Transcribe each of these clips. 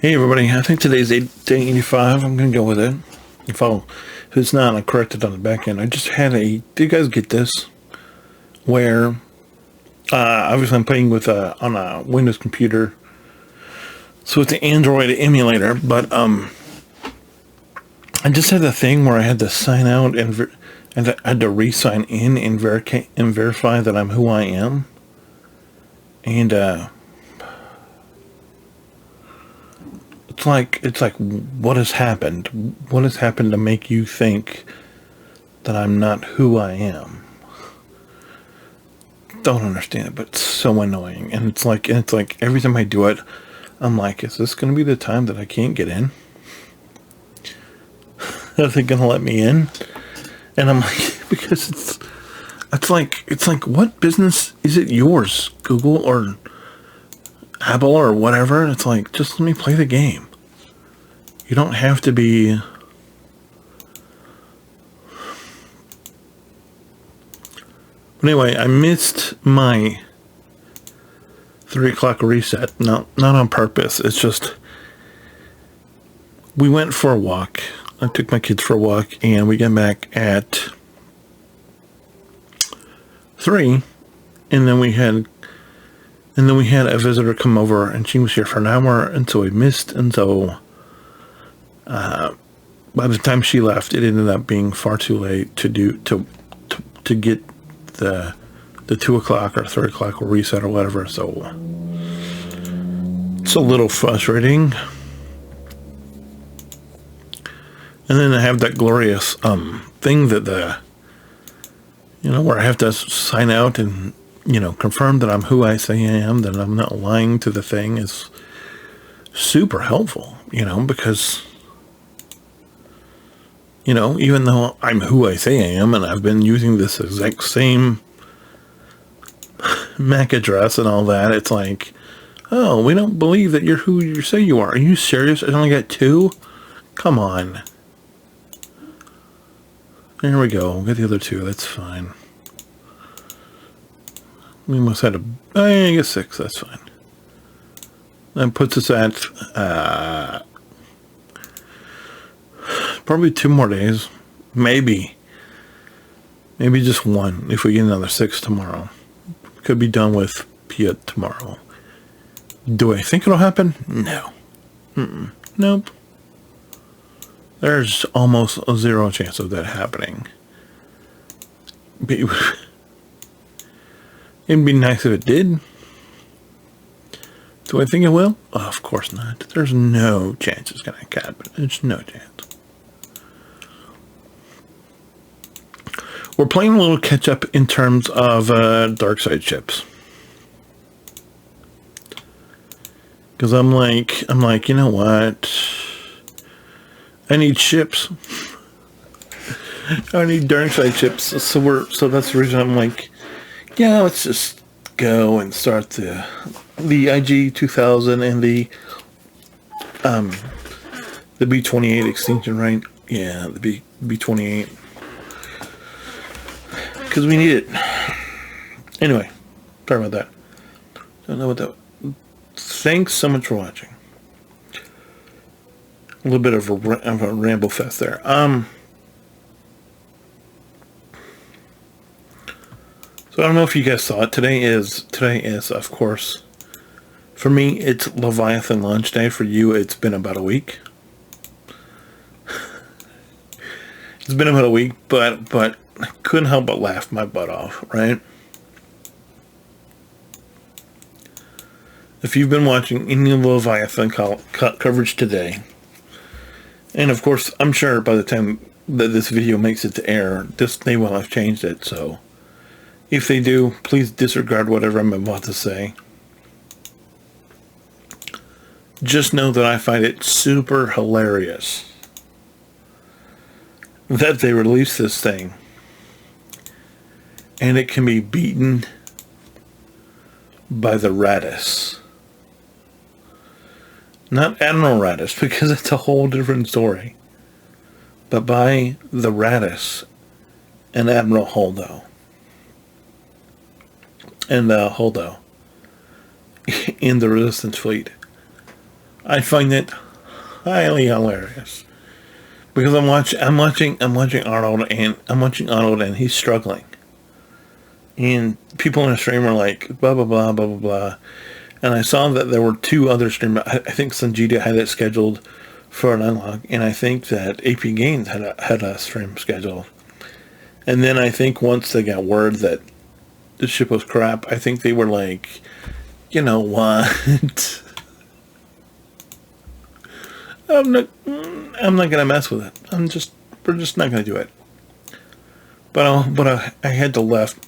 Hey everybody, I think today's day 85. I'm gonna go with it. If it's not, I correct it on the back end. I just had did you guys get this? Where, obviously I'm playing with, on a Windows computer. So it's an Android emulator, but, I just had the thing where I had to sign out and I had to re-sign in and verify that I'm who I am. And, it's like what has happened? What has happened to make you think that I'm not who I am? Don't understand it, but it's so annoying. And it's like every time I do it, I'm like, is this going to be the time that I can't get in? Are they going to let me in? And I'm like, because it's like what business is it yours, Google or Apple or whatever? It's like, just let me play the game. You don't have to be. But anyway, I missed my 3 o'clock reset. Not on purpose. It's just we went for a walk. I took my kids for a walk, and we got back at 3, and then we had a visitor come over, and she was here for an hour, and so we missed, and so by the time she left, it ended up being far too late to get the 2 o'clock or 3 o'clock reset or whatever. So it's a little frustrating. And then I have that glorious thing that where I have to sign out and confirm that I'm who I say I am, that I'm not lying to the thing, is super helpful. Because even though I'm who I say I am, and I've been using this exact same MAC address and all that, it's like, oh, we don't believe that you're who you say you are. Are you serious? I only got 2? Come on. There we go. We'll get the other 2. That's fine. We must have I guess 6. That's fine. That puts us at probably 2 more days. Maybe just 1 if we get another 6 tomorrow. Could be done with Pia tomorrow. Do I think it'll happen? No. Nope. There's almost a 0 chance of that happening. It'd be nice if it did. Do I think it will? Oh, of course not. There's no chance it's going to happen. There's no chance. We're playing a little catch up in terms of dark side chips. Because I'm like, you know what? I need chips. I need dark side chips. So that's the reason I'm like, yeah, let's just go and start the IG 2000 and the B28 extinction, right? Yeah, the B28. Because we need it. Anyway, sorry about that. Don't know what that. Thanks so much for watching. A little bit of a ramble fest there. So I don't know if you guys saw it. Today is of course, for me it's Leviathan launch day. For you, it's been about a week. It's been about a week, but I couldn't help but laugh my butt off, right? If you've been watching any Leviathan coverage today, and of course, I'm sure by the time that this video makes it to air, they will have changed it, so if they do, please disregard whatever I'm about to say. Just know that I find it super hilarious that they released this thing and it can be beaten by the Radis. Not Admiral Radis, because it's a whole different story, but by the Radis and Admiral Holdo. And Holdo in the Resistance fleet. I find it highly hilarious because I'm watching Arnold, and he's struggling, and people in the stream are like blah blah blah blah blah blah, and I saw that there were two other streamers. I think Sanjita had it scheduled for an unlock, and I think that AP Games had a stream scheduled, and then I think once they got word that the ship was crap, I think they were like, you know what? I'm not gonna mess with it. We're just not gonna do it. I had to left,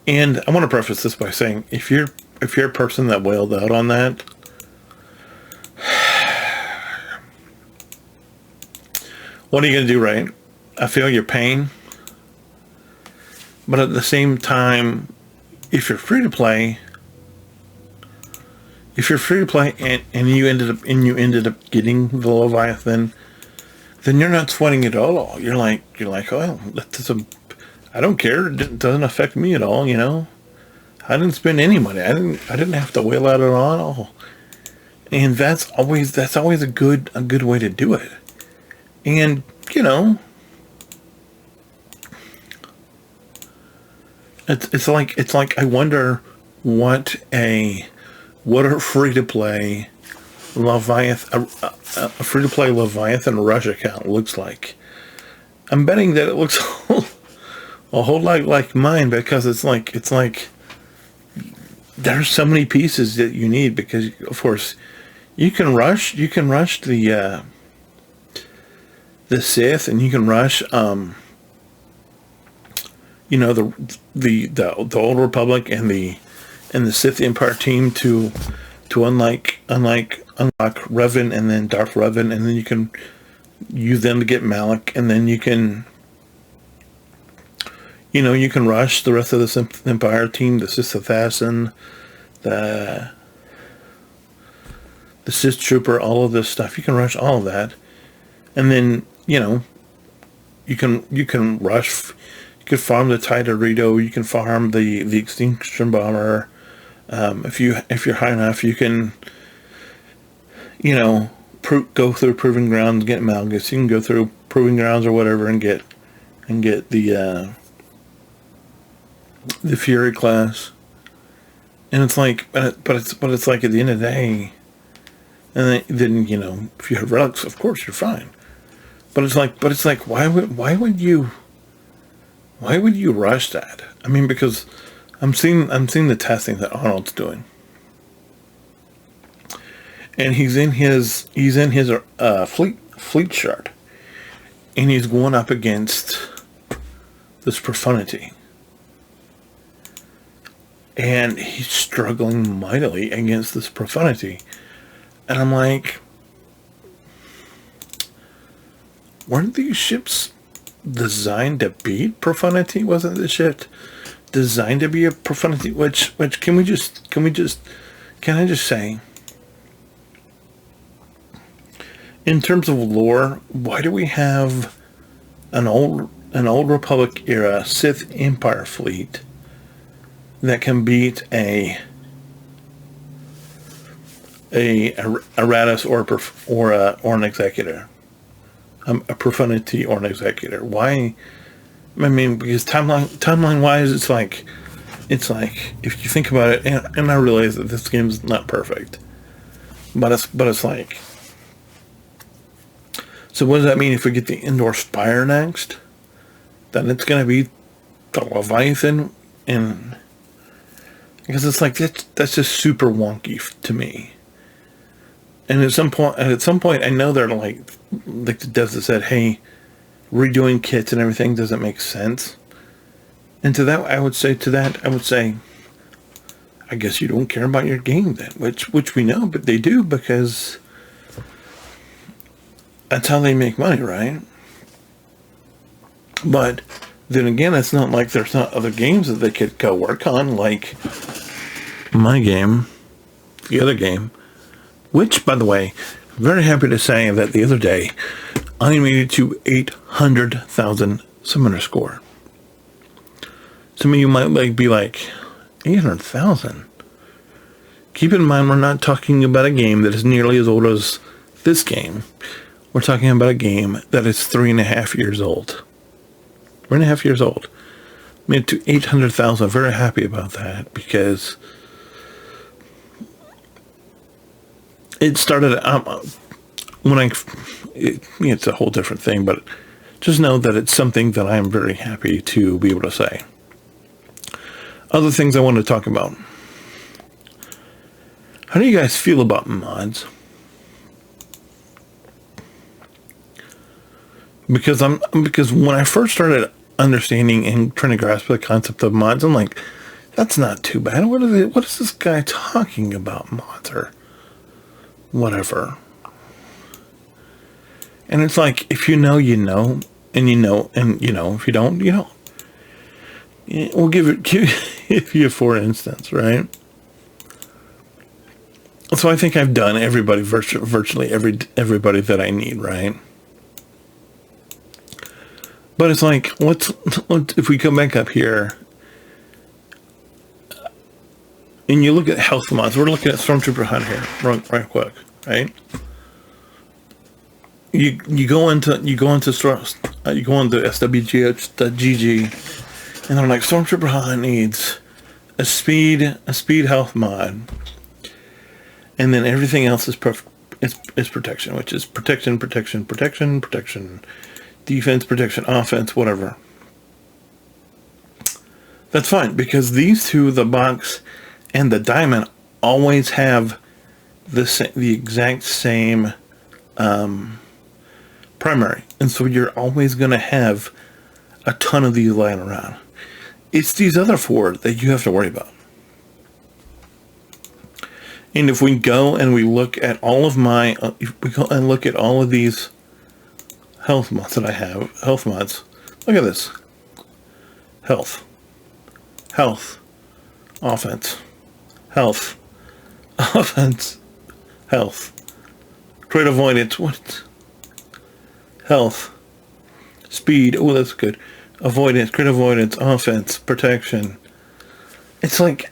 And I want to preface this by saying, if you're a person that wailed out on that, what are you gonna do, right? I feel your pain, but at the same time, if you're free to play, and you ended up getting the Leviathan, then you're not sweating it at all. You're like, oh, I don't care. It doesn't affect me at all. I didn't spend any money. I didn't have to wail out at all. And that's always a good way to do it. And it's like I wonder what a free to play Leviathan a free to play Leviathan Rush account looks like. I'm betting that it looks a whole lot like mine, because it's like there's so many pieces that you need, because of course you can rush the Sith, and you can rush the Old Republic and the Sith Empire team to unlock Revan and then Darth Revan, and then you can use them to get Malak, and then you can rush the rest of the Sith Empire team, the Sith Assassin, the Sith Trooper, all of this stuff. You can rush all of that, and then you can rush. You can farm the TIE Dorito. You can farm the Extinction Bomber. If you're high enough, you can go through Proving Grounds, get Malgus. You can go through Proving Grounds or whatever and get the Fury class. And it's like, but it's like at the end of the day, and then if you have relics, of course you're fine. But it's like why would you rush that? I mean, because I'm seeing the testing that Arnold's doing, and he's in his fleet shard, and he's going up against this Profundity, and he's struggling mightily against this Profundity, and I'm like, weren't these ships designed to beat Profundity? Wasn't the ship designed to be a Profundity? Which can I just say, in terms of lore, why do we have an old Republic era Sith Empire fleet that can beat a Raddus or an Executor? A Profundity or an Executor. Why? I mean, because timeline wise, it's like if you think about it, and I realize that this game is not perfect, but it's like, so what does that mean if we get the Indoor Spire next? Then it's going to be the Leviathan, and because it's like that's just super wonky to me. And at some point, I know they're like the devs that said, "Hey, redoing kits and everything doesn't make sense." And to that, I would say, I guess you don't care about your game then, which we know, but they do, because that's how they make money, right? But then again, it's not like there's not other games that they could go work on, like my game, the other game. Which, by the way, I'm very happy to say that the other day, I made it to 800,000 summoner score. Some of you might be like, 800,000? keep in mind we're not talking about a game that is nearly as old as this game. We're talking about a game that is 3.5 years old. 3.5 years old. Made it to 800,000. I'm very happy about that because it started it's a whole different thing, but just know that it's something that I'm very happy to be able to say. Other things I want to talk about. How do you guys feel about mods? Because when I first started understanding and trying to grasp the concept of mods, I'm like, that's not too bad. What is this guy talking about, mods or whatever? And it's like, if you know, you know, and you know, and you know, if you don't, you don't. We'll give you for instance, right? So I think I've done everybody, virtually everybody that I need, right? But it's like, what if we come back up here and you look at health mods? We're looking at Stormtrooper Hunt here, right quick, right? You go into SWGH.gg, and they're like, Stormtrooper Hunt needs a speed health mod, and then everything else is protection, which is protection, defense, protection, offense, whatever. That's fine, because these two, the box and the diamond, always have the exact same primary, and so you're always going to have a ton of these lying around. It's these other four that you have to worry about. And if we go and we look at all of my, if we go and look at all of these health mods that I have, health mods, look at this. Health, offense, health, offense, health, crit avoidance, what? Health, speed, oh that's good, avoidance, crit avoidance, offense, protection. It's like,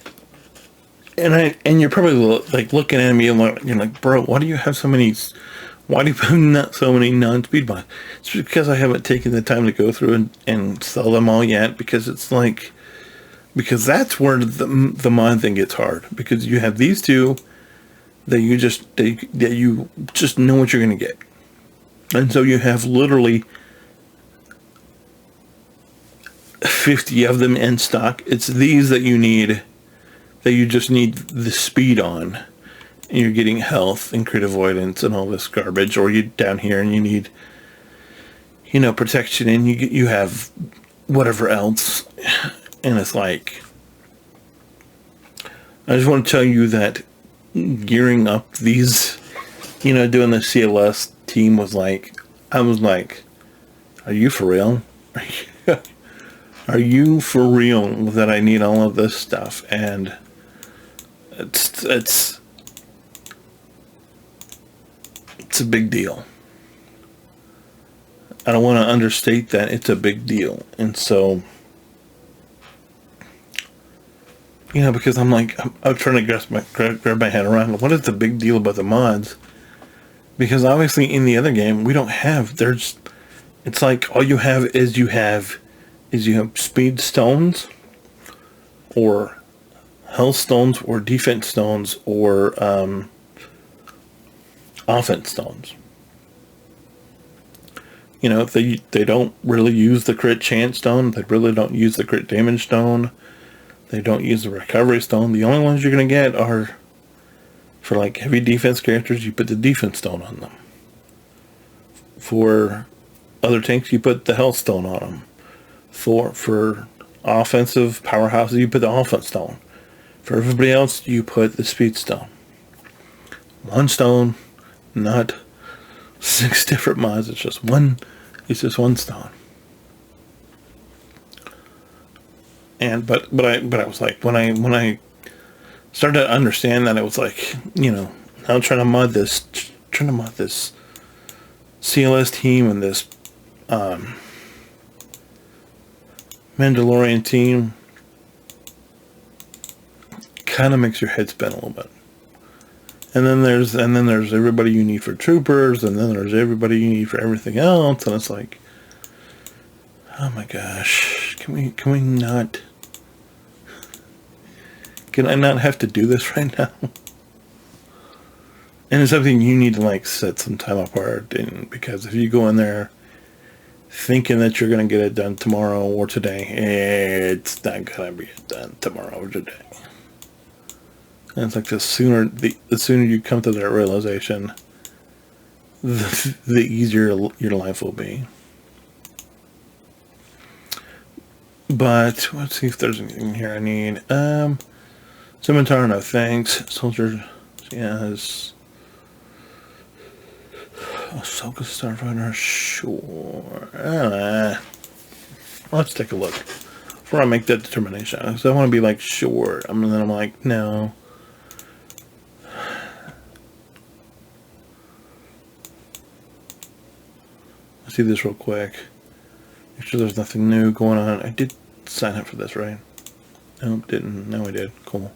and you're probably like looking at me and you're like, bro, why do you have so many? Why do you have so many non-speed mods? It's because I haven't taken the time to go through and sell them all yet. Because it's like, because that's where the mod thing gets hard. Because you have these two that you just know what you're going to get, and so you have literally 50 of them in stock. It's these that you need. That you just need the speed on, and you're getting health and crit avoidance and all this garbage, or you down here and you need, protection, and you have whatever else, and it's like, I just want to tell you that gearing up these, doing the CLS team was like, I was like, are you for real? Are you for real that I need all of this stuff? And it's a big deal. I don't want to understate that it's a big deal. And so, because I'm like, I'm trying to grab my head around what is the big deal about the mods? Because obviously in the other game we don't have. It's like all you have is speed stones, or health stones, or defense stones, or offense stones. They don't really use the crit chance stone. They really don't use the crit damage stone. They don't use the recovery stone. The only ones you're going to get are, for like heavy defense characters, you put the defense stone on them. For other tanks, you put the health stone on them. For offensive powerhouses, you put the offense stone. For everybody else, you put the speed stone. One stone, not 6 different mods. It's just one. It's just one stone. And but I was like, when I started to understand that, it was like, now I'm trying to mod this CLS team and this Mandalorian team, kind of makes your head spin a little bit. And then there's everybody you need for troopers, and then there's everybody you need for everything else, and it's like, oh my gosh, can we not? Can I not have to do this right now? And it's something you need to like set some time apart, and because if you go in there thinking that you're going to get it done tomorrow or today, it's not going to be done tomorrow or today. And it's like the sooner you come to that realization, the easier your life will be. But let's see if there's anything here I need. Scimitar, no thanks. Soldier, yes. Ahsoka Starfighter, sure. Let's take a look before I make that determination. Because I want to be like, sure. And then I'm like, no. Let's see this real quick. Make sure there's nothing new going on. I did sign up for this, right? No, didn't. No, I did. Cool.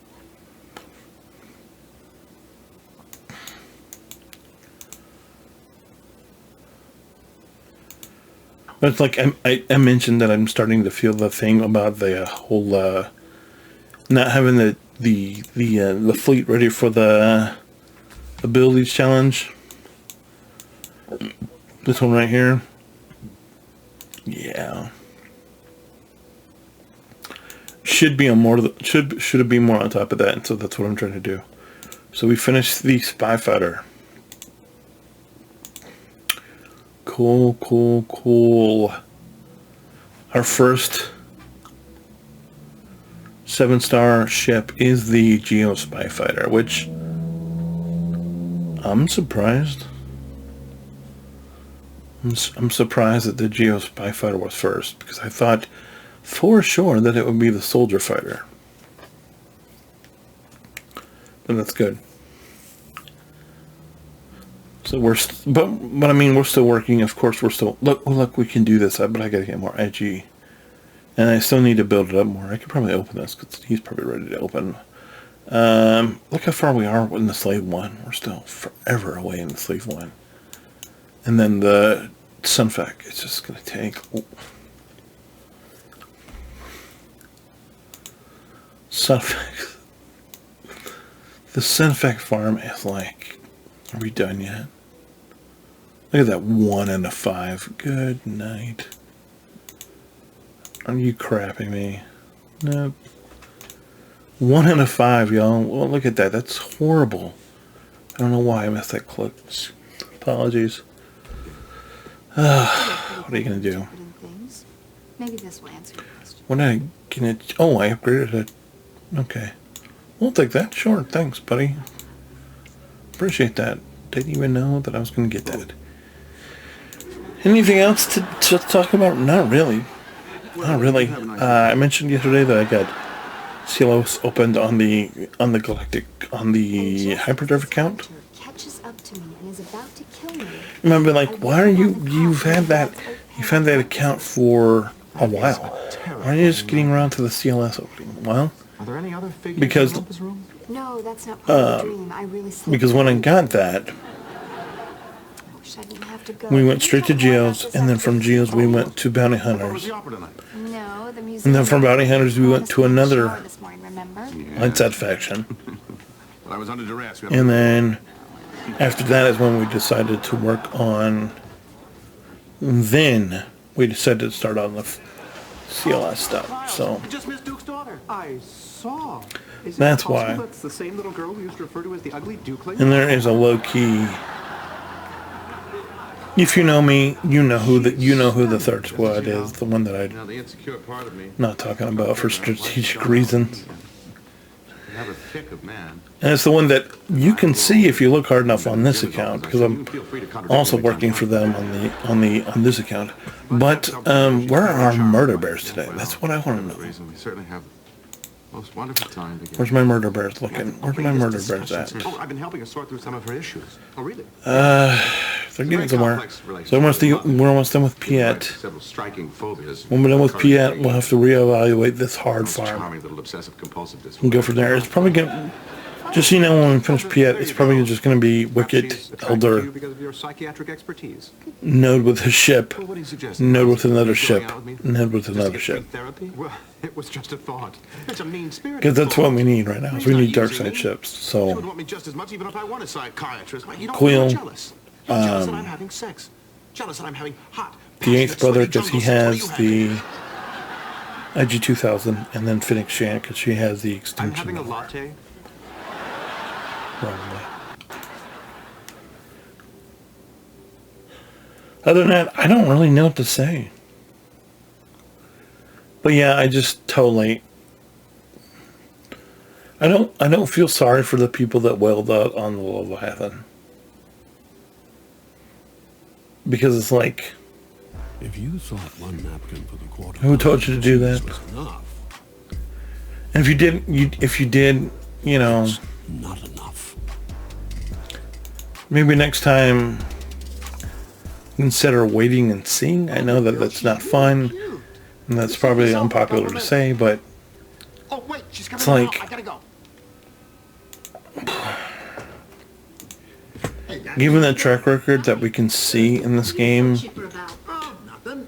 But it's like I mentioned that I'm starting to feel the thing about the whole not having the fleet ready for the abilities challenge. This one right here. Yeah. Should be on more. Should it be more on top of that? And so that's what I'm trying to do. So we finished the Spy Fighter. Cool, cool, cool. Our first 7-star ship is the Geo Spy Fighter, which I'm surprised. I'm surprised that the Geo Spy Fighter was first, because I thought for sure that it would be the Soldier Fighter. But that's good. So but I mean, we're still working. Of course, we're still look. We can do this, but I gotta get more edgy, and I still need to build it up more. I could probably open this because he's probably ready to open. Look how far we are in the Slave 1. We're still forever away in the Slave 1, and then the Sunfac. It's just gonna take. Sunfac. The Sunfac farm is like. Are we done yet? Look at that 1 and a 5. Good night. Are you crapping me? Nope. 1 and a 5, y'all. Well, look at that. That's horrible. I don't know why I missed that click. Apologies. What are you going to do? Maybe this will answer your question. What did I get it? Oh, I upgraded it. Okay. We'll take that. Sure. Thanks, buddy. Appreciate that. Didn't even know that I was going to get that. Anything else to talk about? Not really. Not really. I mentioned yesterday that I got CLOs opened on the Hyperdrive account. Remember, like, why are you've had that account for a while? Why are you just getting around to the CLS opening? Well, because no, that's not part of the dream. I really because when I got that, we went straight to Geo's, and then from Geo's we went to Bounty Hunters. No, the and then from Bounty Hunters we went to another Lights-Out faction. And then after that is when we decided to work on. Then we decided to start on the CLS stuff. So Just missed Duke's daughter. I saw. That's why. That's the same little girl we used to refer to as the ugly dukeling. And there is a low key. If you know me, you know who the third squad is. The one that I'm not talking about for strategic reasons. And it's the one that you can see if you look hard enough on this account, because I'm also working for them on this account. But where are our murder bears today? That's what I want to know. Most wonderful time together. Where's my murder bears looking? Where's my murder bears at? Oh, I've been helping her sort through some of her issues. Oh, really? They're getting somewhere. So we're almost done with Piet. Several striking phobias. When we're done with Piet, we'll have to reevaluate this hard farm Charming little obsessive compulsive disorder. and go from there. It's probably gonna. Just so you know, when we finish Piet, it's probably just going to be Wicked, She's attracted to Elder, you because of your psychiatric expertise. Node with his ship, Well, what do you suggest? Node with another Going ship, out with me? Node with Just to another get free ship. therapy? Well, it was just a thought. It's a mean-spirited Because that's thought. what we need right now. Is we He's need not dark using side me. ships. You would So want me just as much even if I want a psychiatrist. You don't Quill, you're jealous. You're jealous that I'm having sex. Jealous that I'm having hot, the eighth brother, passionate, because he jungle sex. What has do you have? the IG-2000, and then Phoenix Shan, because she has the I'm extinction. having a Motor, latte. probably. Other than that, I don't really know what to say. But yeah, I just totally. I don't feel sorry for the people that wailed out on the Leviathan. Because it's like, If you thought one napkin for the quarter, who told you to do that? was enough, And if you did, you know, not enough. maybe next time consider waiting and seeing. I know that that's not fun, and that's probably unpopular to say, but Oh wait, she's coming It's out. like- I gotta go. given the track record that we can see in this game, Oh, nothing.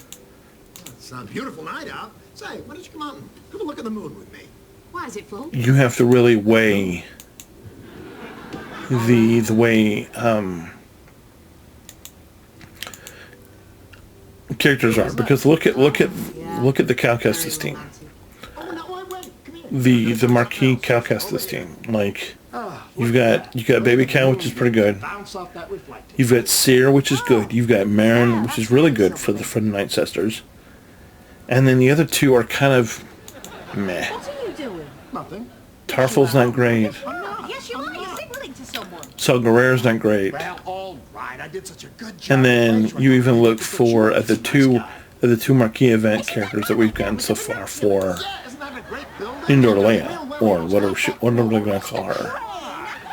It's a beautiful night out. Say, why don't you come out and have a look at the moon with me? Why is it full? you have to really weigh the way characters are, because look at the Cal Kestis team, Oh, no, wait, come here. the marquee Cal Kestis team. Like, you got Baby Cal, which is pretty good. Bounce off that reflector. You've got Seer, which is good. You've got Marin, which is really good for the Night Sisters. And then the other two are kind of meh. What are you doing? Nothing. Tarful's not great. Yes, you are. You're signaling to someone. Saw Guerrero's not great. Well, all right. I did such a good job. And then Thanks, you Rick. even look Good for job. at the two marquee event characters that we've gotten so far for Yeah, isn't that a great building? Indoor Leia, or whatever they're going to call her.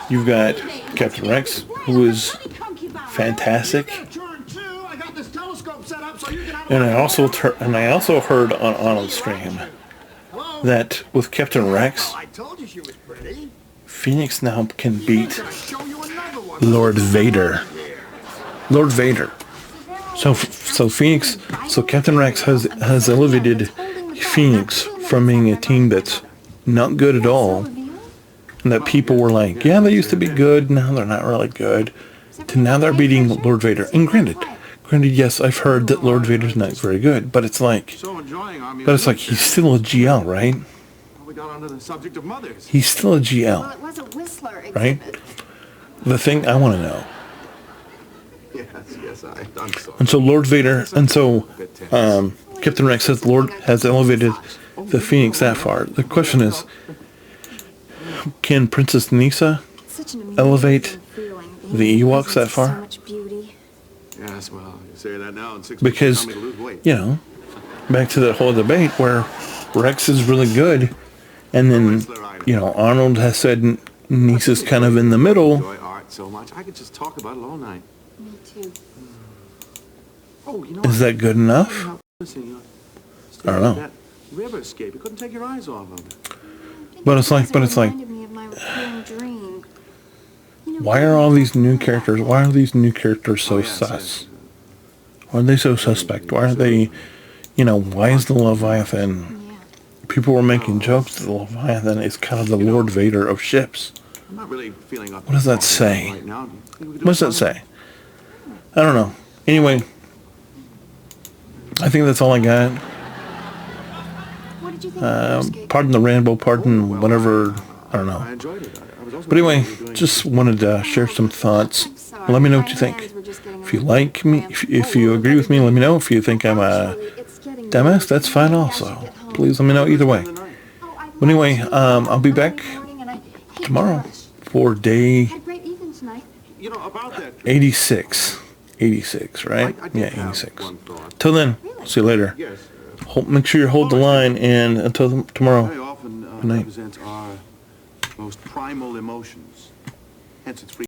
You've got Captain Rex, who is fantastic. Turn two. I got this telescope set up so you can have a And I also heard on stream that with Captain Rex, I told you she was pretty. Phoenix now can beat Gonna show you another one. Lord Vader. Lord Vader. So Captain Rex has elevated Phoenix from being a team that's not good at all, and that people were like, yeah, they used to be good, now they're not really good, to now they're beating Lord Vader. And granted, yes, I've heard that Lord Vader's not very good, but it's like So enjoying our he's still a GL, right? We got onto the subject of mothers. He's still a Well, GL, it was a Whistler exhibit. right? The thing I want to know. Yes, I'm sorry. And so Lord Vader, and so Captain Rex has elevated the Phoenix that far. The question is, can Princess Nisa It's such an amazing elevate feeling, being the in the Ewoks presence that of far? So much beauty. Yes, well, you say that now in 6 Because, months, tell me to lose weight. you know, back to that whole debate where Rex is really good, and then, you know, Arnold has said Nisa's kind of in the middle. Enjoy art so much. I could just talk about it all night. Me too. Oh, you know Is that good enough? Listen, I don't know. That riverscape, you couldn't take your eyes off of it. But it's like, Reminded me of my recurring dream. You know, why are all these new characters? Why are these new characters so sus? Why are they so suspect? Why are they, you know, why is the Leviathan? Yeah. People were making jokes that the Leviathan is kind of the Lord Vader of ships. I'm not really feeling up. What does that say? Right now. Do you think we could do What does that something? say? I don't know. Anyway, I think that's all I got. What did you think of Riverscape? Pardon the ramble, pardon whatever, I don't I know. enjoyed it. I was also But anyway, enjoying doing just wanted to share some thoughts. I'm sorry. Let me know what My you think. hands were just getting If you a like me, if you agree with me, let me know. If you think I'm a Actually, it's getting dumbass, late. that's fine Maybe I should also. get home. Please let me know either way. Oh, I'd But anyway, like to. I'll be back Early morning and I hate to tomorrow rush. for day Had a great evening tonight. You know, about that. 86. 86, right? I did Yeah, have 86. one thought. Till then, see you later. Yes. Make sure you hold the line, and until tomorrow. Very often Good night. represents our most primal emotions. Hence its